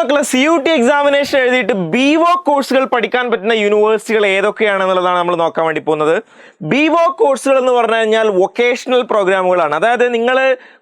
മക്കളെ CUT examination എഴുതിയിട്ട് BVOC കോഴ്സുകൾ പഠിക്കാൻ പറ്റുന്ന യൂണിവേഴ്സിറ്റികൾ ഏതൊക്കെയാണെന്നുള്ളതാണ് നമ്മൾ നോക്കാൻ വേണ്ടി പോകുന്നത്. BVOC കോഴ്സുകൾ എന്ന് പറഞ്ഞു കഴിഞ്ഞാൽ വൊക്കേഷണൽ പ്രോഗ്രാമുകളാണ്. അതായത് നിങ്ങൾ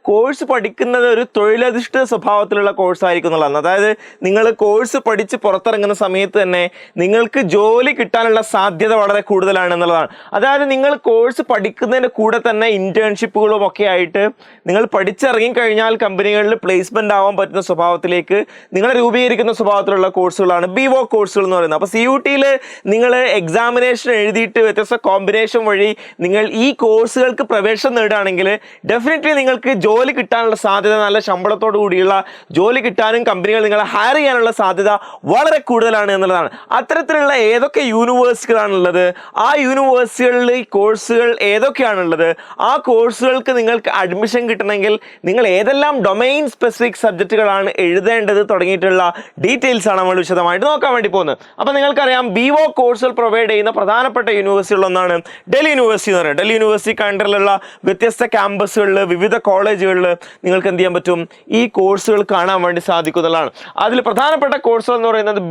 കോഴ്സ് പഠിക്കുന്നത് ഒരു തൊഴിലധിഷ്ഠിത സ്വഭാവത്തിലുള്ള കോഴ്സ് ആയിരിക്കും എന്നുള്ളതാണ്. അതായത് നിങ്ങൾ കോഴ്സ് പഠിച്ച് പുറത്തിറങ്ങുന്ന സമയത്ത് തന്നെ നിങ്ങൾക്ക് ജോലി കിട്ടാനുള്ള സാധ്യത വളരെ കൂടുതലാണ് എന്നുള്ളതാണ്. അതായത് നിങ്ങൾ കോഴ്സ് പഠിക്കുന്നതിൻ്റെ കൂടെ തന്നെ ഇന്റേൺഷിപ്പുകളും ഒക്കെ ആയിട്ട് നിങ്ങൾ പഠിച്ചിറങ്ങി കഴിഞ്ഞാൽ കമ്പനികളിൽ പ്ലേസ്മെന്റ് ആവാൻ പറ്റുന്ന സ്വഭാവത്തിലേക്ക് നിങ്ങളെ രൂപീകരിക്കുന്ന സ്വഭാവത്തിലുള്ള കോഴ്സുകളാണ് BVOC കോഴ്സുകൾ എന്ന് പറയുന്നത്. അപ്പോൾ CUT-യിൽ നിങ്ങൾ എക്സാമിനേഷൻ എഴുതിയിട്ട് വ്യത്യസ്ത കോമ്പിനേഷൻ വഴി നിങ്ങൾ ഈ കോഴ്സുകൾക്ക് പ്രവേശനം നേടുകയാണെങ്കിൽ ഡെഫിനറ്റ്ലി നിങ്ങൾക്ക് ജോലി കിട്ടാനുള്ള സാധ്യത, നല്ല ശമ്പളത്തോടു കൂടിയുള്ള ജോലി കിട്ടാനും കമ്പനികൾ നിങ്ങളെ ഹയർ ചെയ്യാനുള്ള സാധ്യത വളരെ കൂടുതലാണ് എന്നുള്ളതാണ്. അത്തരത്തിലുള്ള ഏതൊക്കെ യൂണിവേഴ്സിറ്റികളാണുള്ളത്, ആ യൂണിവേഴ്സിറ്റികളിൽ ഈ കോഴ്സുകൾ ഏതൊക്കെയാണുള്ളത്, ആ കോഴ്സുകൾക്ക് നിങ്ങൾക്ക് അഡ്മിഷൻ കിട്ടണമെങ്കിൽ നിങ്ങൾ ഏതെല്ലാം ഡൊമൈൻ സ്പെസിഫിക് സബ്ജക്റ്റുകളാണ് എഴുതേണ്ടത് തുടങ്ങിയിട്ടുള്ള ഡീറ്റെയിൽസ് ആണ് നമ്മൾ വിശദമായിട്ട് നോക്കാൻ വേണ്ടി പോകുന്നത്. അപ്പോൾ നിങ്ങൾക്കറിയാം BVOC കോഴ്സുകൾ പ്രൊവൈഡ് ചെയ്യുന്ന പ്രധാനപ്പെട്ട യൂണിവേഴ്സിറ്റികളൊന്നാണ് ഡൽഹി യൂണിവേഴ്സിറ്റി എന്ന് പറയുന്നത്. ഡൽഹി യൂണിവേഴ്സിറ്റി കണ്ടറിലുള്ള വ്യത്യസ്ത ക്യാമ്പസുകളിൽ, വിവിധ കോളേജുകളിൽ നിങ്ങൾക്ക് എന്ത് ചെയ്യാൻ പറ്റും, ഈ കോഴ്സുകൾ കാണാൻ വേണ്ടി സാധിക്കുന്നതാണ്. അതിൽ പ്രധാനപ്പെട്ട കോഴ്സുകൾ എന്ന് പറയുന്നത്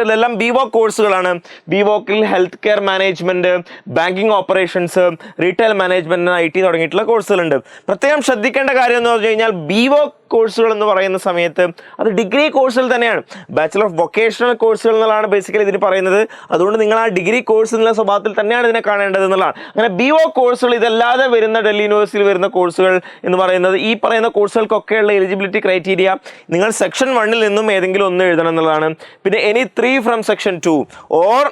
ഇതെല്ലാം BVOC കോഴ്സുകളാണ്. BVOC-ൽ health care management, banking operations, retail management, IT തുടങ്ങിയിട്ടുള്ള കോഴ്സുകളുണ്ട്. പ്രത്യേകം ശ്രദ്ധിക്കേണ്ട കാര്യം എന്ന് പറഞ്ഞു കഴിഞ്ഞാൽ BVOC കോഴ്സുകൾ എന്ന് പറയുന്ന സമയത്ത് അത് ഡിഗ്രി കോഴ്സുകൾ തന്നെയാണ്. ബാച്ചലർ ഓഫ് വൊക്കേഷണൽ കോഴ്സുകൾ എന്നുള്ളതാണ് ബേസിക്കലി ഇതിന് പറയുന്നത്. അതുകൊണ്ട് നിങ്ങൾ ആ ഡിഗ്രി കോഴ്സ് എന്നുള്ള സ്വഭാവത്തിൽ തന്നെയാണ് ഇതിനെ കാണേണ്ടത് എന്നുള്ളതാണ്. അങ്ങനെ BVOC കോഴ്സുകൾ ഇതല്ലാതെ വരുന്ന ഡൽഹി യൂണിവേഴ്സിറ്റിയിൽ വരുന്ന കോഴ്സുകൾ എന്ന് പറയുന്നത് ഈ പറയുന്ന കോഴ്സുകൾക്കൊക്കെയുള്ള എലിജിബിലിറ്റി ക്രൈറ്റീരിയ നിങ്ങൾ സെക്ഷൻ 1-ൽ നിന്നും ഏതെങ്കിലും ഒന്ന് എഴുതണം എന്നുള്ളതാണ്. പിന്നെ any 3 from section 2 or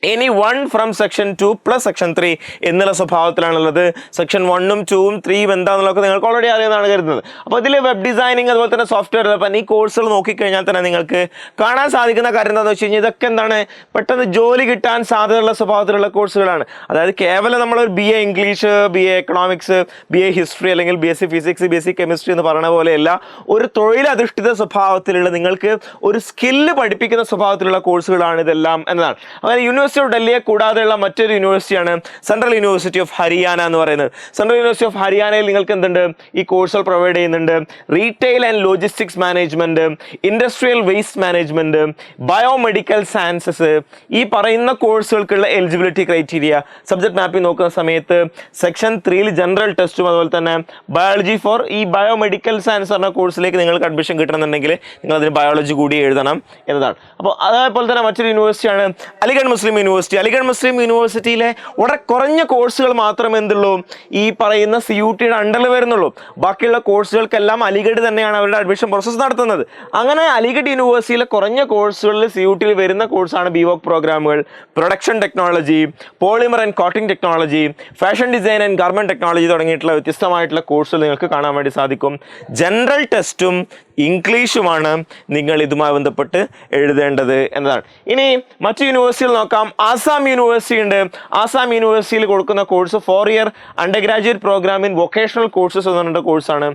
any 1 from section 2 plus section 3 എന്നുള്ള സ്വഭാവത്തിലാണുള്ളത്. സെക്ഷൻ 1ഉം 2ഉം 3ഉം എന്താണെന്നുള്ളതൊക്കെ നിങ്ങൾക്ക് ഓൾറെഡി അറിയാമെന്നാണ് കരുതുന്നത്. അപ്പോൾ ഇതിൽ വെബ് ഡിസൈനിങ്, അതുപോലെ തന്നെ സോഫ്റ്റ്വെയർ ഡെവലപ്മെന്റ്, ഈ കോഴ്സുകൾ നോക്കിക്കഴിഞ്ഞാൽ തന്നെ നിങ്ങൾക്ക് കാണാൻ സാധിക്കുന്ന കാര്യം എന്താണെന്ന് വെച്ച് കഴിഞ്ഞാൽ ഇതൊക്കെ എന്താണ്, പെട്ടെന്ന് ജോലി കിട്ടാൻ സാധ്യതയുള്ള സ്വഭാവത്തിലുള്ള കോഴ്സുകളാണ്. അതായത് കേവലം നമ്മളൊരു BA English, BA economics, BA history അല്ലെങ്കിൽ BSc ഫിസിക്സ്, BSc കെമിസ്ട്രി എന്ന് പറയുന്ന പോലെയല്ല, ഒരു തൊഴിലധിഷ്ഠിത സ്വഭാവത്തിലുള്ള നിങ്ങൾക്ക് ഒരു സ്കില്ല് പഠിപ്പിക്കുന്ന സ്വഭാവത്തിലുള്ള കോഴ്സുകളാണ് ഇതെല്ലാം എന്നതാണ്. അങ്ങനെ യൂണിവേഴ്സിറ്റി ഓഫ് ഡൽഹിയെ കൂടാതെയുള്ള മറ്റൊരു യൂണിവേഴ്സിറ്റിയാണ് സെൻട്രൽ യൂണിവേഴ്സിറ്റി ഓഫ് ഹരിയാന എന്ന് പറയുന്നത്. സെൻട്രൽ യൂണിവേഴ്സിറ്റി ഓഫ് ഹരിയാനയിൽ നിങ്ങൾക്ക് എന്തുണ്ട്, ഈ കോഴ്സുകൾ പ്രൊവൈഡ് ചെയ്യുന്നുണ്ട്. Retail and logistics management, industrial waste management, biomedical sciences, ഈ പറയുന്ന കോഴ്സുകൾക്കുള്ള എലിജിബിലിറ്റി ക്രൈറ്റീരിയ സബ്ജക്ട് മാപ്പിംഗ് നോക്കുന്ന സമയത്ത് സെക്ഷൻ 3-ൽ ജനറൽ ടെസ്റ്റും അതുപോലെ തന്നെ ബയോളജി ഫോർ ഈ ബയോമെഡിക്കൽ സയൻസ് പറഞ്ഞ കോഴ്സിലേക്ക് നിങ്ങൾക്ക് അഡ്മിഷൻ കിട്ടണമെന്നുണ്ടെങ്കിൽ നിങ്ങൾ അതിന് ബയോളജി കൂടി എഴുതണം എന്നതാണ്. അപ്പോൾ അതേപോലെ തന്നെ മറ്റൊരു യൂണിവേഴ്സിറ്റിയാണ് അലിഗഡ് മുസ്ലിം യൂണിവേഴ്സിറ്റി. അലിഗഡ് മുസ്ലിം യൂണിവേഴ്സിറ്റിയിലെ വളരെ കുറഞ്ഞ കോഴ്സുകൾ മാത്രമേ എന്തുള്ളൂ, ഈ പറയുന്ന CUT-യുടെ അണ്ടറിൽ വരുന്നുള്ളൂ. ബാക്കിയുള്ള കോഴ്സുകൾക്കെല്ലാം അലിഗഡ് തന്നെയാണ് അവരുടെ അഡ്മിഷൻ പ്രോസസ്സ് നടത്തുന്നത്. അങ്ങനെ അലിഗഡ് യൂണിവേഴ്സിറ്റിയിലെ കുറഞ്ഞ കോഴ്സുകളിൽ CUT-യിൽ വരുന്ന കോഴ്സാണ് BVOC പ്രോഗ്രാമുകൾ. Production technology, polymer and coating technology, fashion design and garment technology തുടങ്ങിയിട്ടുള്ള വ്യത്യസ്തമായിട്ടുള്ള കോഴ്സുകൾ നിങ്ങൾക്ക് കാണാൻ വേണ്ടി സാധിക്കും. ജനറൽ ടെസ്റ്റും ഇംഗ്ലീഷുമാണ് നിങ്ങൾ ഇതുമായി ബന്ധപ്പെട്ട് എഴുതേണ്ടത് എന്നതാണ്. ഇനി മറ്റു യൂണിവേഴ്സിറ്റികൾ നോക്കാം. ആസാം യൂണിവേഴ്സിറ്റി ഉണ്ട്. ആസാം യൂണിവേഴ്സിറ്റിയിൽ കൊടുക്കുന്ന course 4 year under graduate programme in vocational courses എന്ന് പറഞ്ഞ കോഴ്സാണ്.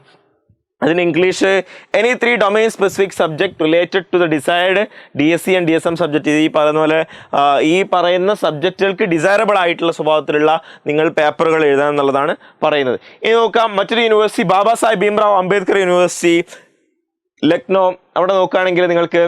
അതിന് English any 3 domain specific subject related to the decide DSc and DSM subject. ഈ പറയുന്ന പോലെ ഈ പറയുന്ന സബ്ജക്റ്റുകൾക്ക് ഡിസൈറബിൾ ആയിട്ടുള്ള സ്വഭാവത്തിലുള്ള നിങ്ങൾ പേപ്പറുകൾ എഴുതാൻ എന്നുള്ളതാണ് പറയുന്നത്. ഇനി നോക്കാം മറ്റൊരു യൂണിവേഴ്സിറ്റി ബാബാ സാഹിബ് ഭീംറാവ് അംബേദ്കർ യൂണിവേഴ്സിറ്റി ലക്നോ. അവിടെ നോക്കുകയാണെങ്കിൽ നിങ്ങൾക്ക്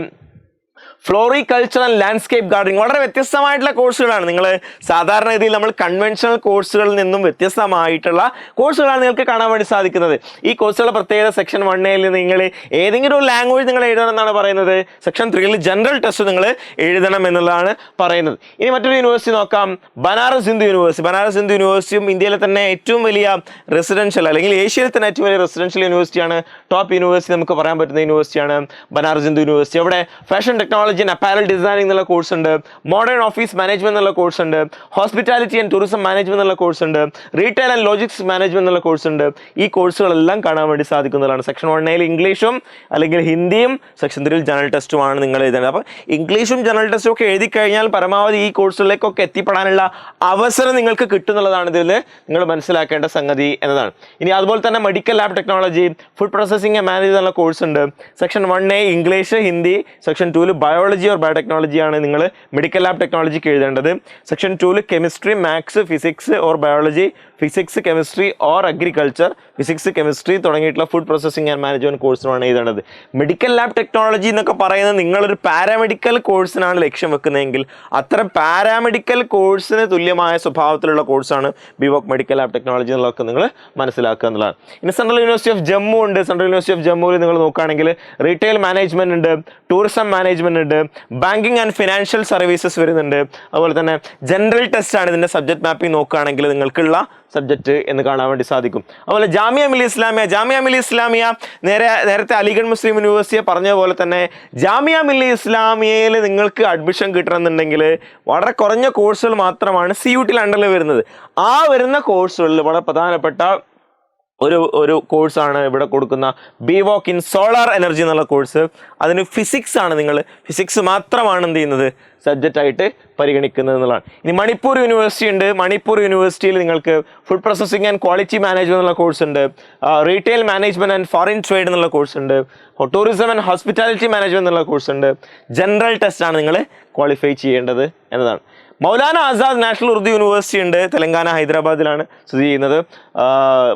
ഫ്ലോറികൾച്ചർ ആൻഡ് ലാൻഡ്സ്കേപ്പ് ഗാർഡനിങ്, വളരെ വ്യത്യസ്തമായിട്ടുള്ള കോഴ്സുകളാണ്. നിങ്ങൾ സാധാരണ രീതിയിൽ നമ്മൾ കൺവെൻഷണൽ കോഴ്സുകളിൽ നിന്നും വ്യത്യസ്തമായിട്ടുള്ള കോഴ്സുകളാണ് നിങ്ങൾക്ക് കാണാൻ വേണ്ടി സാധിക്കുന്നത്. ഈ കോഴ്സുകളുടെ പ്രത്യേകത സെക്ഷൻ 1-ൽ നിങ്ങൾ ഏതെങ്കിലും ഒരു ലാംഗ്വേജ് നിങ്ങൾ എഴുതണം എന്നാണ് പറയുന്നത്. സെക്ഷൻ 3-ൽ ജനറൽ ടെസ്റ്റ് നിങ്ങൾ എഴുതണം എന്നുള്ളതാണ് പറയുന്നത്. ഇനി മറ്റൊരു യൂണിവേഴ്സിറ്റി നോക്കാം, ബനാറസ് ഹിന്ദു യൂണിവേഴ്സിറ്റി. ബനാറസ് ഹിന്ദു യൂണിവേഴ്സിറ്റിയും ഇന്ത്യയിലെ തന്നെ ഏറ്റവും വലിയ റെസിഡൻഷ്യൽ അല്ലെങ്കിൽ ഏഷ്യയിലെ തന്നെ ഏറ്റവും വലിയ റെസിഡൻഷ്യൽ യൂണിവേഴ്സിറ്റിയാണ്. ടോപ്പ് യൂണിവേഴ്സിറ്റി നമുക്ക് പറയാൻ പറ്റുന്ന യൂണിവേഴ്സിറ്റിയാണ് ബനാറസ് ഹിന്ദു യൂണിവേഴ്സിറ്റി. അവിടെ ഫാഷൻ ടെക്നോളജി, അപ്പാരൽ ഡിസൈനിങ് എന്നുള്ള കോഴ്സ് ഉണ്ട്, മോഡേൺ ഓഫീസ് മാനേജ്മെന്റ് എന്നുള്ള കോഴ്സ് ഉണ്ട്, ഹോസ്പിറ്റാലിറ്റി ആൻഡ് ടൂറിസം മാനേജ്മെന്റ് എന്നുള്ള കോഴ്സ് ഉണ്ട്, റീറ്റെയിൽ ആൻഡ് ലോജിസ്റ്റിക്സ് മാനേജ്മെന്റ് എന്നുള്ള കോഴ്സ് ഉണ്ട്. ഈ കോഴ്സുകളെല്ലാം കാണാൻ വേണ്ടി സാധിക്കുന്നതാണ്. സെക്ഷൻ 1-ൽ ഇംഗ്ലീഷും അല്ലെങ്കിൽ ഹിന്ദിയും, സെക്ഷൻ 3-ൽ ജനറൽ ടെസ്റ്റുമാണ് നിങ്ങൾ എഴുതേണ്ടത്. അപ്പോൾ ഇംഗ്ലീഷും ജനറൽ ടെസ്റ്റും ഒക്കെ എഴുതി കഴിഞ്ഞാൽ പരമാവധി ഈ കോഴ്സുകളിലേക്കൊക്കെ എത്തിപ്പെടാനുള്ള അവസരം നിങ്ങൾക്ക് കിട്ടുന്നുള്ളതാണ് ഇതിൽ നിങ്ങൾ മനസ്സിലാക്കേണ്ട സംഗതി എന്നതാണ്. ഇനി അതുപോലെ തന്നെ medical lab technology, food processing and manage എന്നുള്ള കോഴ്സ് ഉണ്ട്. Section 1A English, Hindi. Section 2-ൽ ബയോളജി ഓർ ബയോടെക്നോളജിയാണ് നിങ്ങൾ മെഡിക്കൽ ലാബ് ടെക്നോളജിക്ക് എഴുതേണ്ടത്. സെക്ഷൻ 2-ൽ chemistry, maths, physics or biology physics chemistry or agriculture, physics chemistry തുടങ്ങിയിട്ടുള്ള ഫുഡ് പ്രോസസ്സിംഗ് ആൻഡ് മാനേജ്മെന്റ് കോഴ്സിനാണ് എഴുതേണ്ടത്. മെഡിക്കൽ ലാബ് ടെക്നോളജി എന്നൊക്കെ പറയുന്നത് നിങ്ങളൊരു പാരാമെഡിക്കൽ കോഴ്സിനാണ് ലക്ഷ്യം വെക്കുന്നതെങ്കിൽ അത്തരം പാരാമെഡിക്കൽ കോഴ്സിന് തുല്യമായ സ്വഭാവത്തിലുള്ള കോഴ്സാണ് ബിവോക് മെഡിക്കൽ ലാബ് ടെക്നോളജി എന്നുള്ളതൊക്കെ നിങ്ങൾ മനസ്സിലാക്കുക എന്നുള്ളതാണ്. ഇനി സെൻട്രൽ യൂണിവേഴ്സിറ്റി ഓഫ് ജമ്മു ഉണ്ട്. സെൻട്രൽ യൂണിവേഴ്സിറ്റി ഓഫ് ജമ്മുവിൽ നിങ്ങൾ നോക്കുകയാണെങ്കിൽ റീറ്റെയിൽ മാനേജ്മെന്റ് ഉണ്ട്, ടൂറിസം മാനേജ്മെന്റ് ഉണ്ട്, ബാങ്കിങ് ആൻഡ് ഫിനാൻഷ്യൽ സർവീസസ് വരുന്നുണ്ട്. അതുപോലെ തന്നെ ജനറൽ ടെസ്റ്റ് ആണ് ഇതിന്റെ സബ്ജക്ട് മാപ്പിംഗ് നോക്കുകയാണെങ്കിൽ നിങ്ങൾക്കുള്ള സബ്ജക്റ്റ് എന്ന് കാണാൻ വേണ്ടി സാധിക്കും. അതുപോലെ ജാമിയ മില്ലിയ ഇസ്ലാമിയ നേരത്തെ അലിഗഡ് മുസ്ലിം യൂണിവേഴ്സിറ്റിയെ പറഞ്ഞ പോലെ തന്നെ ജാമിയ മില്ലിയ ഇസ്ലാമിയയിൽ നിങ്ങൾക്ക് അഡ്മിഷൻ കിട്ടണമെന്നുണ്ടെങ്കിൽ വളരെ കുറഞ്ഞ കോഴ്സുകൾ മാത്രമാണ് CUT അണ്ടറിൽ വരുന്നത്. ആ വരുന്ന കോഴ്സുകളിൽ വളരെ പ്രധാനപ്പെട്ട ഒരു കോഴ്സാണ് ഇവിടെ കൊടുക്കുന്ന ബിവോക് ഇൻ സോളാർ എനർജി എന്നുള്ള കോഴ്സ്. അതിന് ഫിസിക്സ് ആണ്, നിങ്ങൾ ഫിസിക്സ് മാത്രമാണ് എന്ത് ചെയ്യുന്നത് സബ്ജക്റ്റ് ആയിട്ട് പരിഗണിക്കുന്നത് എന്നുള്ളതാണ്. ഇനി മണിപ്പൂർ യൂണിവേഴ്സിറ്റി ഉണ്ട്. മണിപ്പൂർ യൂണിവേഴ്സിറ്റിയിൽ നിങ്ങൾക്ക് food processing and quality management എന്നുള്ള കോഴ്സ് ഉണ്ട്, retail management and foreign trade എന്നുള്ള കോഴ്സ് ഉണ്ട്, ടൂറിസം ആൻഡ് ഹോസ്പിറ്റാലിറ്റി മാനേജ്മെന്റ് എന്നുള്ള കോഴ്സ് ഉണ്ട്. ജനറൽ ടെസ്റ്റ് ആണ് നിങ്ങൾ ക്വാളിഫൈ ചെയ്യേണ്ടത് എന്നതാണ്. മൗലാന ആസാദ് നാഷണൽ ഉറുദു യൂണിവേഴ്സിറ്റി ഉണ്ട്, തെലങ്കാന ഹൈദരാബാദിലാണ് സ്ഥിതി ചെയ്യുന്നത്.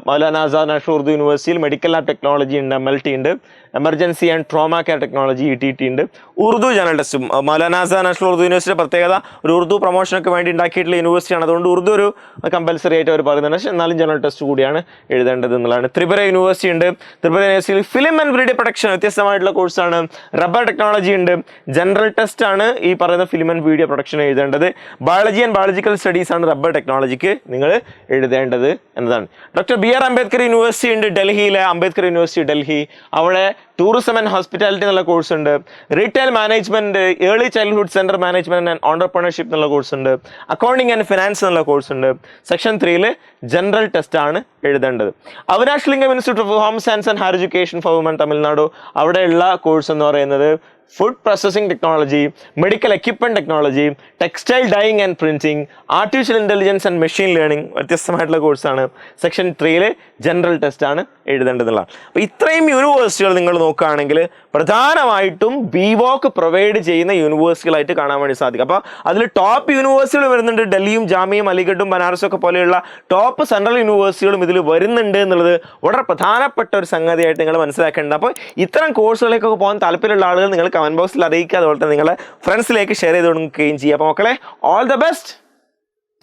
മൗലാന ആസാദ് നാഷണൽ ഉറുദു യൂണിവേഴ്സിറ്റിയിൽ മെഡിക്കൽ ലാബ് ടെക്നോളജി ഉണ്ട്, MLT ഉണ്ട്, emergency and trauma care technology ETT ഉണ്ട്. ഉറുദു ജനറൽ ടെസ്റ്റും മൗലാന ആസാദ് നാഷണൽ ഉറുദു യൂണിവേഴ്സിറ്റിയുടെ പ്രത്യേകത ഒരു ഉറുദു പ്രൊമോഷനൊക്കെ വേണ്ടി ഉണ്ടാക്കിയിട്ടുള്ള യൂണിവേഴ്സിറ്റിയാണ്. അതുകൊണ്ട് ഉറുദു ഒരു കമ്പൽസറി ആയിട്ട് അവർ പറയുന്നുണ്ട്, പക്ഷേ എന്നാലും ജനറൽ ടെസ്റ്റ് കൂടിയാണ് എഴുതേണ്ടത് എന്നുള്ളതാണ്. ത്രിപുര യൂണിവേഴ്സിറ്റി ഉണ്ട്. ത്രിപുര യൂണിവേഴ്സിറ്റിയിൽ ഫിലിം ആൻഡ് വീഡിയോ പ്രൊഡക്ഷൻ വ്യത്യസ്തമായിട്ടുള്ള കോഴ്സാണ്. റബ്ബർ ടെക്നോളജി ഉണ്ട്. ജനറൽ ടെസ്റ്റ് ആണ് ഈ പറയുന്ന ഫിലിം ആൻഡ് വീഡിയോ പ്രൊഡക്ഷൻ എഴുതേണ്ടത്. ബയോളജി ആൻഡ് ബയോളജിക്കൽ സ്റ്റഡീസ് ആണ് റബ്ബർ ടെക്നോളജിക്ക് നിങ്ങൾ എഴുതേണ്ടത് എന്നതാണ്. ഡോക്ടർ BR അംബേദ്കർ യൂണിവേഴ്സിറ്റി ഉണ്ട് ഡൽഹിയിലെ, അംബേദ്കർ യൂണിവേഴ്സിറ്റി ഡൽഹി. അവിടെ ടൂറിസം ആൻഡ് ഹോസ്പിറ്റാലിറ്റി എന്നുള്ള കോഴ്സ് ഉണ്ട്. Retail management, early childhood centre management and entrepreneurship എന്നുള്ള കോഴ്സ് ഉണ്ട്. അക്കൗണ്ടിങ് ആൻഡ് ഫിനാൻസ് എന്നുള്ള കോഴ്സ് ഉണ്ട്. സെക്ഷൻ 3 ജനറൽ ടെസ്റ്റ് ആണ് എഴുതേണ്ടത്. Avinash Lingam institute of home science and higher education for woman Tamil Nadu, അവിടെയുള്ള കോഴ്സ് എന്ന് പറയുന്നത് food processing technology, medical equipment technology, textile dyeing and printing, artificial intelligence and machine learning വ്യത്യസ്തമായിട്ടുള്ള കോഴ്സാണ്. Section 3 general test ആണ് എഴുതേണ്ടതുള്ള. അപ്പോൾ ഇത്രയും യൂണിവേഴ്സിറ്റികൾ നിങ്ങൾ നോക്കുകയാണെങ്കിൽ പ്രധാനമായിട്ടും ബിവോക് പ്രൊവൈഡ് ചെയ്യുന്ന യൂണിവേഴ്സിറ്റികളായിട്ട് കാണാൻ വേണ്ടി സാധിക്കും. അപ്പോൾ അതിൽ ടോപ്പ് യൂണിവേഴ്സിറ്റികൾ വരുന്നുണ്ട്. ഡൽഹിയും ജാമിയയും അലിഗഡും ബനാറസും ഒക്കെ പോലെയുള്ള ടോപ്പ് സെൻട്രൽ യൂണിവേഴ്സിറ്റികളും ഇതിൽ വരുന്നുണ്ട് എന്നുള്ളത് വളരെ പ്രധാനപ്പെട്ട ഒരു സംഗതിയായിട്ട് നിങ്ങൾ മനസ്സിലാക്കേണ്ടത്. അപ്പോൾ ഇത്തരം കോഴ്സുകളിലേക്കൊക്കെ പോകാൻ താല്പര്യമുള്ള ആളുകൾ നിങ്ങൾ കമന്റ് ബോക്സിൽ അറിയിക്കുക. അതുപോലെ തന്നെ നിങ്ങളെ ഫ്രണ്ട്സിലേക്ക് ഷെയർ ചെയ്ത് കൊടുക്കുകയും ചെയ്യുക. അപ്പോൾ മക്കളെ, all the best.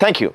Thank you.